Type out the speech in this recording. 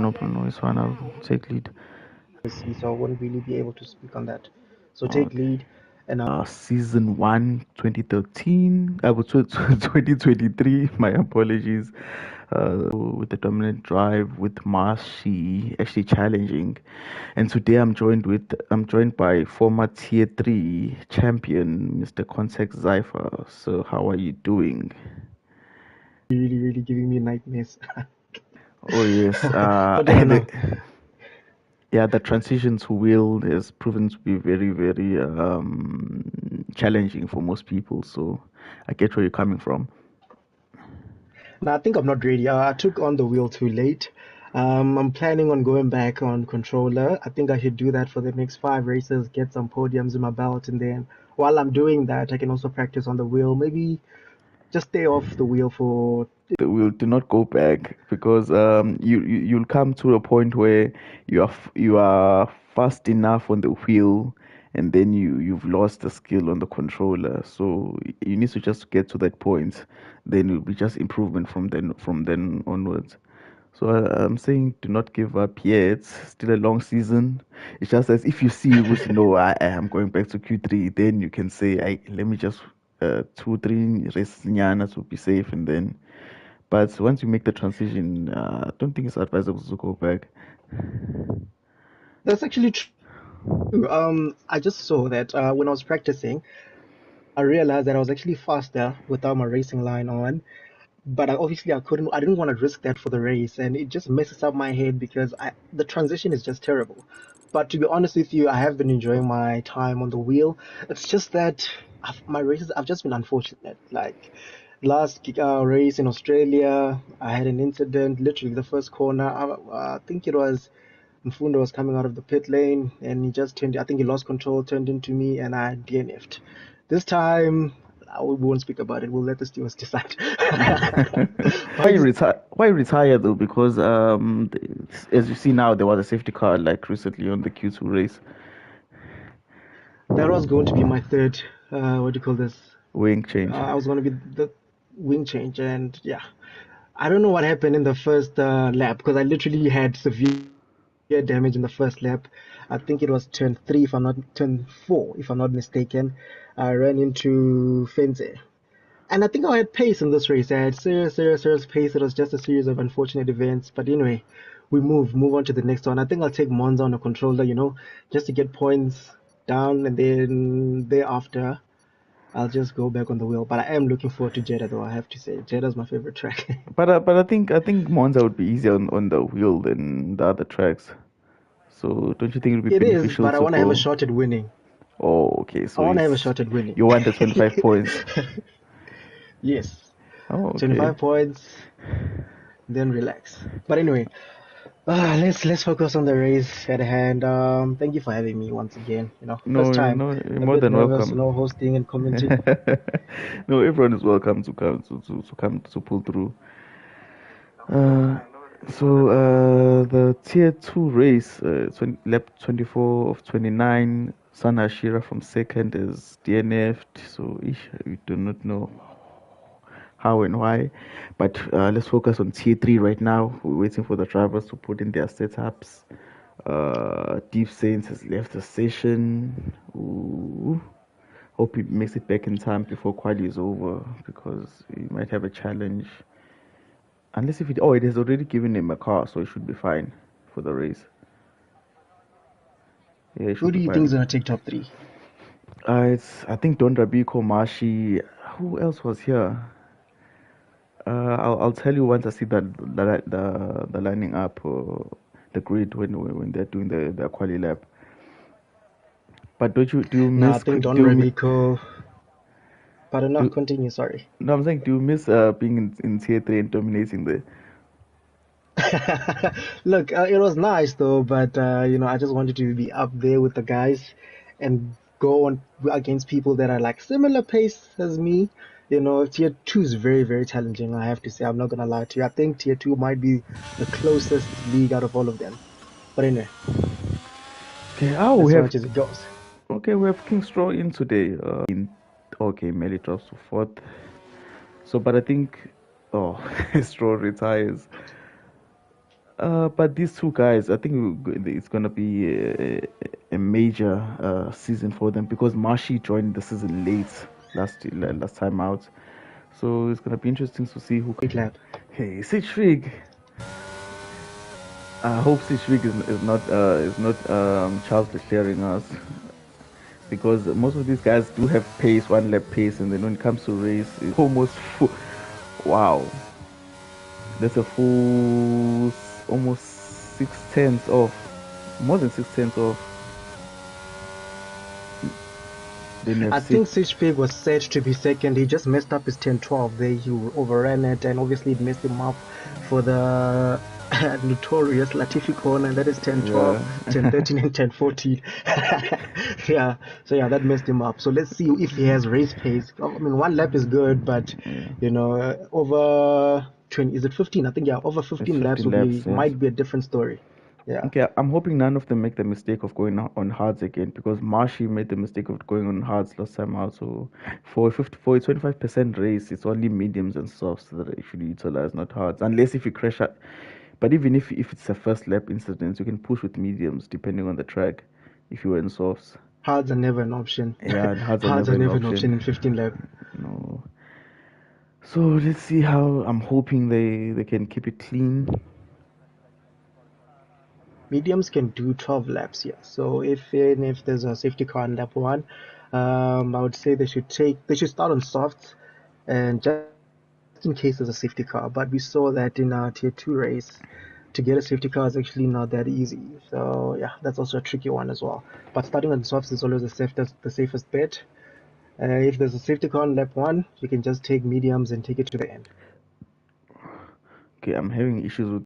No, it's fine. I'll take lead. So I won't really be able to speak on that. So take Okay. lead, and Season 1, 2013. I was 2023. My apologies. With the dominant drive with Marshy actually challenging, and today I'm joined by former Tier 3 champion Mr. Context Zypher. So how are you doing? really, really giving me nightmares. Oh yes. But yeah, no. Yeah, the transition to wheel has proven to be very, very challenging for most people. So I get where you're coming from. No, I think I'm not ready. I took on the wheel too late. I'm planning on going back on controller. I think I should do that for the next 5 races, get some podiums in my belt, and then while I'm doing that, I can also practice on the wheel. Maybe just stay off the wheel for. The wheel, do not go back because you'll come to a point where you are fast enough on the wheel, and then you've lost the skill on the controller. So you need to just get to that point. Then it'll be just improvement from then onwards. So I'm saying do not give up yet. Still a long season. It's just as if you see who's no, I am going back to Q3, then you can say, let me just 2, 3 races nyana to be safe, and then. But once you make the transition, I don't think it's advisable to go back. That's actually true. I just saw that when I was practicing, I realized that I was actually faster without my racing line on. But I didn't want to risk that for the race, and it just messes up my head because the transition is just terrible. But to be honest with you, I have been enjoying my time on the wheel. It's just that my races, I've just been unfortunate. Like last race in Australia, I had an incident. Literally, the first corner, I think it was Mfundo was coming out of the pit lane, and he just turned. I think he lost control, turned into me, and I DNF'd. This time, we won't speak about it. We'll let the stewards decide. Why But you retire? Why retire though? Because as you see now, there was a safety car like recently on the Q2 race. that was going to be my third. What do you call this? Wing change. I was going to be the wing change, and yeah, I don't know what happened in the first lap because I literally had severe damage in the first lap. I think it was turn 4, if I'm not mistaken. I ran into Fence. And I think I had pace in this race. I had serious, serious, serious pace. It was just a series of unfortunate events. But anyway, we move on to the next one. I think I'll take Monza on a controller, just to get points down, and then thereafter I'll just go back on the wheel. But I am looking forward to Jeddah, though. I have to say, Jeddah's my favorite track. But I think Monza would be easier on the wheel than the other tracks. So don't you think it would It be is, beneficial but I to want to have a go? shot at winning. Oh, okay. I So want to have a shot at winning. you want the 25 points. Yes, Oh, okay. 25 points, then relax. But anyway, let's focus on the race at hand. Thank you for having me once again. First No, time, you're a more bit than nervous, welcome. hosting and commenting. No, everyone is welcome to pull through. Uh, the tier two race, lap 24 of 29, Sana Ashira from second is DNF'd. So we do not know how and why. But let's focus on tier three right now. We're waiting for the drivers to put in their setups. Deep Saints has left the session. Ooh. Hope he makes it back in time before quali is over because he might have a challenge. Unless if it has already given him a car, so it should be fine for the race. Yeah, it Who should do be you think is fine. gonna take top three? It's I think Don Rabiko, Mashi. Who else was here? I'll tell you once I see the lining up, the grid when they're doing the quali lap. But don't you do you No, I miss think Don do you, Remico. But enough. do Continue. Sorry. no, I'm saying do you miss being in tier three and dominating the. Look, it was nice though, but I just wanted to be up there with the guys and go on against people that are like similar pace as me. Tier two is very, very challenging. I have to say, I'm not gonna lie to you. I think tier two might be the closest league out of all of them. But anyway, Okay, as much as it goes. we have King Straw in today. In okay, Melly drops to fourth. So, but I think, oh, Straw retires. But these two guys, I think it's gonna be a major season for them because Marshy joined the season late last time out. So it's gonna be interesting to see who. Big lap. Hey, Citric. I hope Citric is not Charles declaring us because most of these guys do have pace, 1 lap pace, and then when it comes to race, it's almost full. Wow, that's a full almost 6/10 off, more than 6/10 off. Then you I have think six. Sage Pig was set to be second. He just messed up his 10-12 there. He overran it, and obviously it messed him up for the notorious Latifi corner. That is 10-12, Yeah. 10-13, and 10-14. Yeah, so yeah, that messed him up. So let's see if he has race pace. I mean, 1 lap is good, but over 20, is it 15? I think, yeah, over It's 15 laps 15 laps, yes. might be a different story. Yeah. Okay, I'm hoping none of them make the mistake of going on hards again because Marshy made the mistake of going on hards last time out. So for a 25% race, it's only mediums and softs that are actually utilized, not hards. Unless if you crash out. But even if it's a first lap incident, you can push with mediums depending on the track if you were in softs. Hards are never an option. Yeah, and hards are Hards never are an never an option in option. 15 lap. No. So let's see how I'm hoping they can keep it clean. Mediums can do 12 laps, yeah. So if there's a safety car in lap one, I would say they should start on softs, and just in case there's a safety car. But we saw that in our tier 2 race, to get a safety car is actually not that easy. So yeah, that's also a tricky one as well. But starting on softs is always the safest bet. If there's a safety car in lap one, you can just take mediums and take it to the end. Okay, I'm having issues with